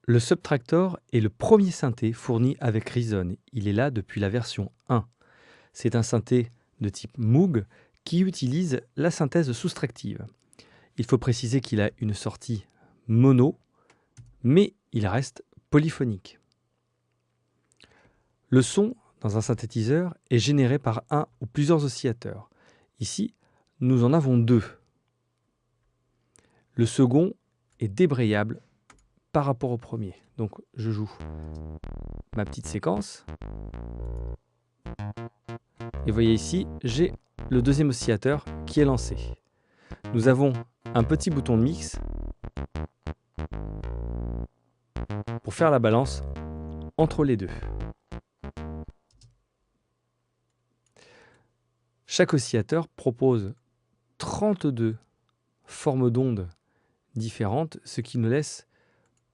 Le Subtractor est le premier synthé fourni avec Reason. Il est là depuis la version 1. C'est un synthé de type Moog qui utilise la synthèse soustractive. Il faut préciser qu'il a une sortie mono, mais il reste polyphonique. Le son dans un synthétiseur est généré par un ou plusieurs oscillateurs. Ici, nous en avons deux. Le second est débrayable par rapport au premier. Donc je joue ma petite séquence. Et vous voyez ici, j'ai le deuxième oscillateur qui est lancé. Nous avons un petit bouton de mix pour faire la balance entre les deux. Chaque oscillateur propose 32 formes d'ondes différentes, ce qui nous laisse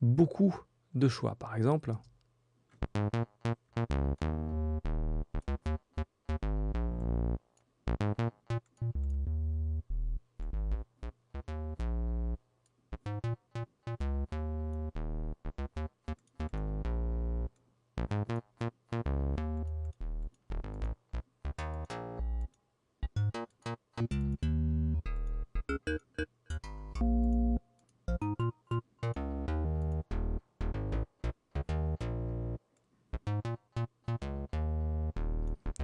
beaucoup de choix. Par exemple,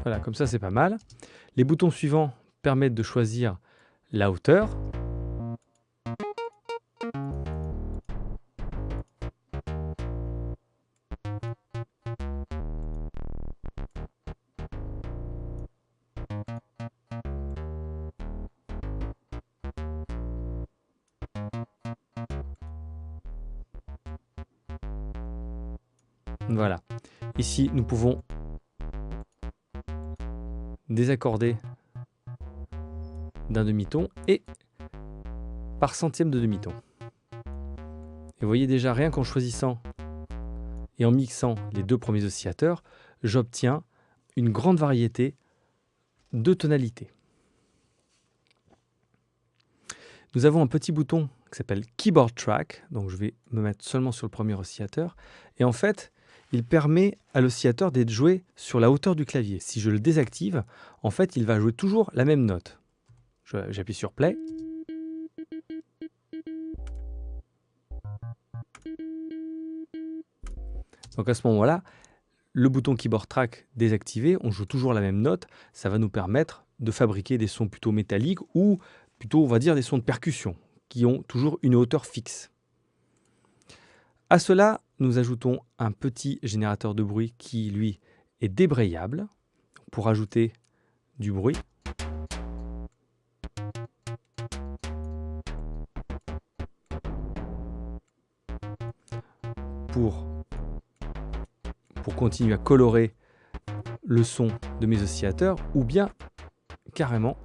voilà, comme ça c'est pas mal. Les boutons suivants permettent de choisir la hauteur. Voilà. Ici, nous pouvons désaccorder d'un demi-ton et par centième de demi-ton. Et vous voyez déjà, rien qu'en choisissant et en mixant les deux premiers oscillateurs, j'obtiens une grande variété de tonalités. Nous avons un petit bouton qui s'appelle Keyboard Track, donc je vais me mettre seulement sur le premier oscillateur, et en fait, il permet à l'oscillateur d'être joué sur la hauteur du clavier. Si je le désactive, en fait, il va jouer toujours la même note. J'appuie sur Play. Donc à ce moment-là, le bouton Keyboard Track désactivé, on joue toujours la même note. Ça va nous permettre de fabriquer des sons plutôt métalliques ou plutôt, on va dire, des sons de percussion qui ont toujours une hauteur fixe. À cela, nous ajoutons un petit générateur de bruit qui, lui, est débrayable pour ajouter du bruit. Pour continuer à colorer le son de mes oscillateurs, ou bien carrément,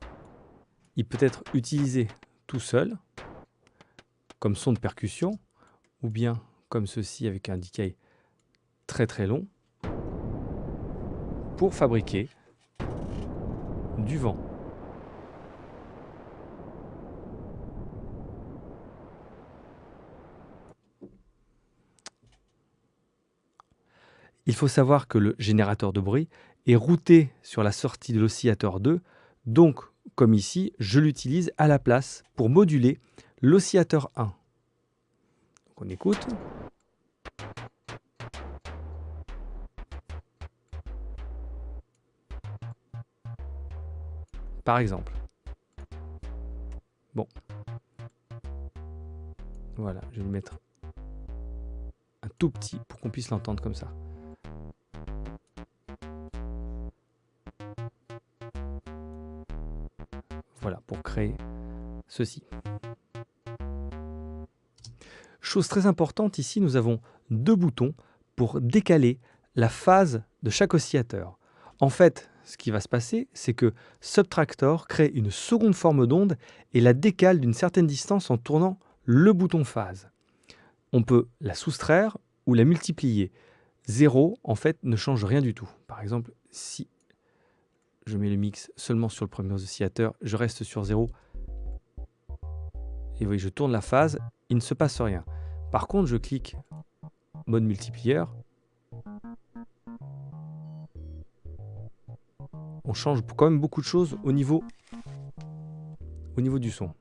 il peut être utilisé tout seul comme son de percussion, ou bien comme ceci avec un decay très très long pour fabriquer du vent. Il faut savoir que le générateur de bruit est routé sur la sortie de l'oscillateur 2, donc comme ici, je l'utilise à la place pour moduler l'oscillateur 1. Donc on écoute. Par exemple. Bon. Voilà, je vais lui mettre un tout petit pour qu'on puisse l'entendre comme ça. Voilà, pour créer ceci. Chose très importante, ici, nous avons deux boutons pour décaler la phase de chaque oscillateur. En fait, ce qui va se passer, c'est que Subtractor crée une seconde forme d'onde et la décale d'une certaine distance en tournant le bouton phase. On peut la soustraire ou la multiplier. 0, en fait, ne change rien du tout. Par exemple, si je mets le mix seulement sur le premier oscillateur, je reste sur 0. Et vous voyez, je tourne la phase, il ne se passe rien. Par contre, je clique mode multiplieur. On change quand même beaucoup de choses au niveau du son.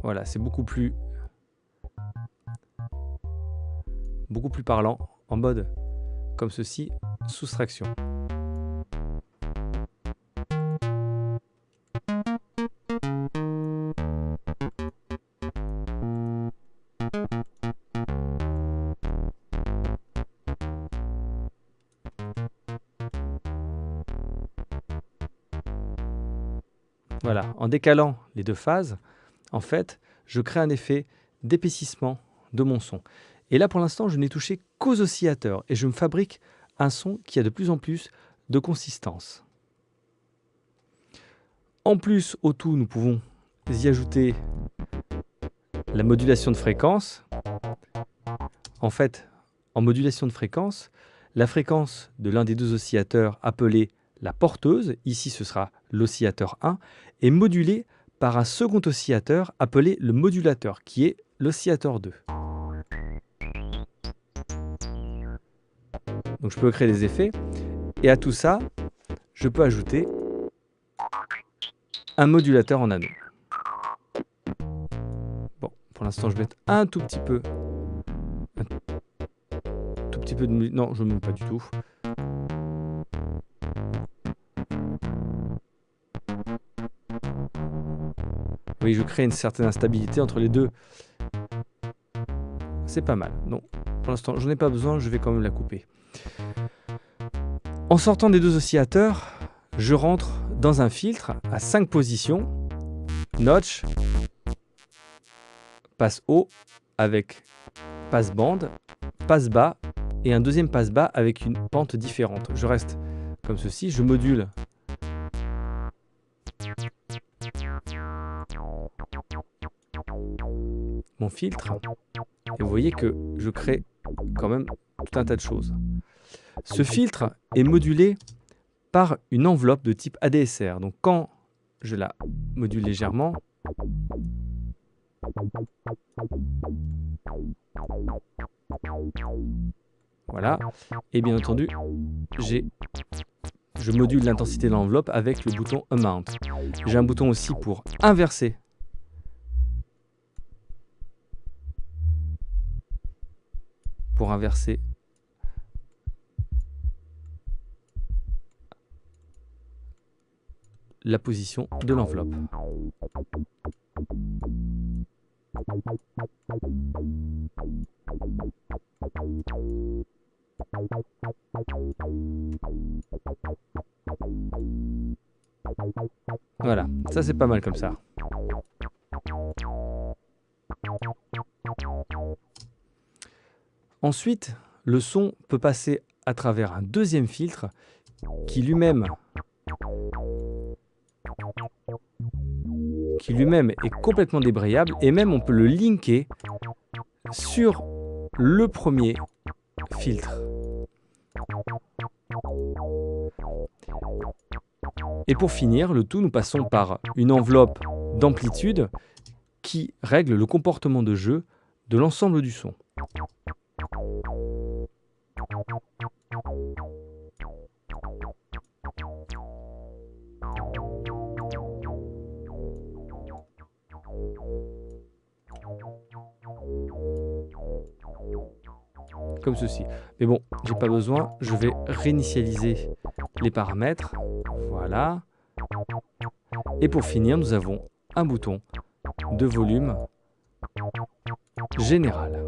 Voilà, c'est beaucoup plus parlant en mode comme ceci, soustraction. Voilà, en décalant les deux phases, en fait, je crée un effet d'épaississement de mon son. Et là, pour l'instant, je n'ai touché qu'aux oscillateurs et je me fabrique un son qui a de plus en plus de consistance. En plus, au tout, nous pouvons y ajouter la modulation de fréquence. En fait, en modulation de fréquence, la fréquence de l'un des deux oscillateurs appelé la porteuse, ici ce sera l'oscillateur 1, est modulée par un second oscillateur appelé le modulateur, qui est l'oscillateur 2. Donc je peux créer des effets, et à tout ça, je peux ajouter un modulateur en anneau. Bon, pour l'instant je vais mettre un tout petit peu de... Non, je ne mets pas du tout. Oui, je crée une certaine instabilité entre les deux. C'est pas mal. Non, pour l'instant, je n'en ai pas besoin, je vais quand même la couper. En sortant des deux oscillateurs, je rentre dans un filtre à 5 positions. Notch, passe haut avec passe bande, passe bas et un deuxième passe bas avec une pente différente. Je reste comme ceci, je module mon filtre et vous voyez que je crée quand même tout un tas de choses. Ce filtre est modulé par une enveloppe de type ADSR. Donc quand je la module légèrement, voilà, et bien entendu, je module l'intensité de l'enveloppe avec le bouton Amount. J'ai un bouton aussi pour inverser la position de l'enveloppe. Voilà, ça c'est pas mal comme ça. Ensuite, le son peut passer à travers un deuxième filtre qui lui-même est complètement débrayable et même on peut le linker sur le premier filtre. Et pour finir, le tout, nous passons par une enveloppe d'amplitude qui règle le comportement de jeu de l'ensemble du son. Comme ceci. Mais bon, j'ai pas besoin, je vais réinitialiser les paramètres. Voilà. Et pour finir, nous avons un bouton de volume général.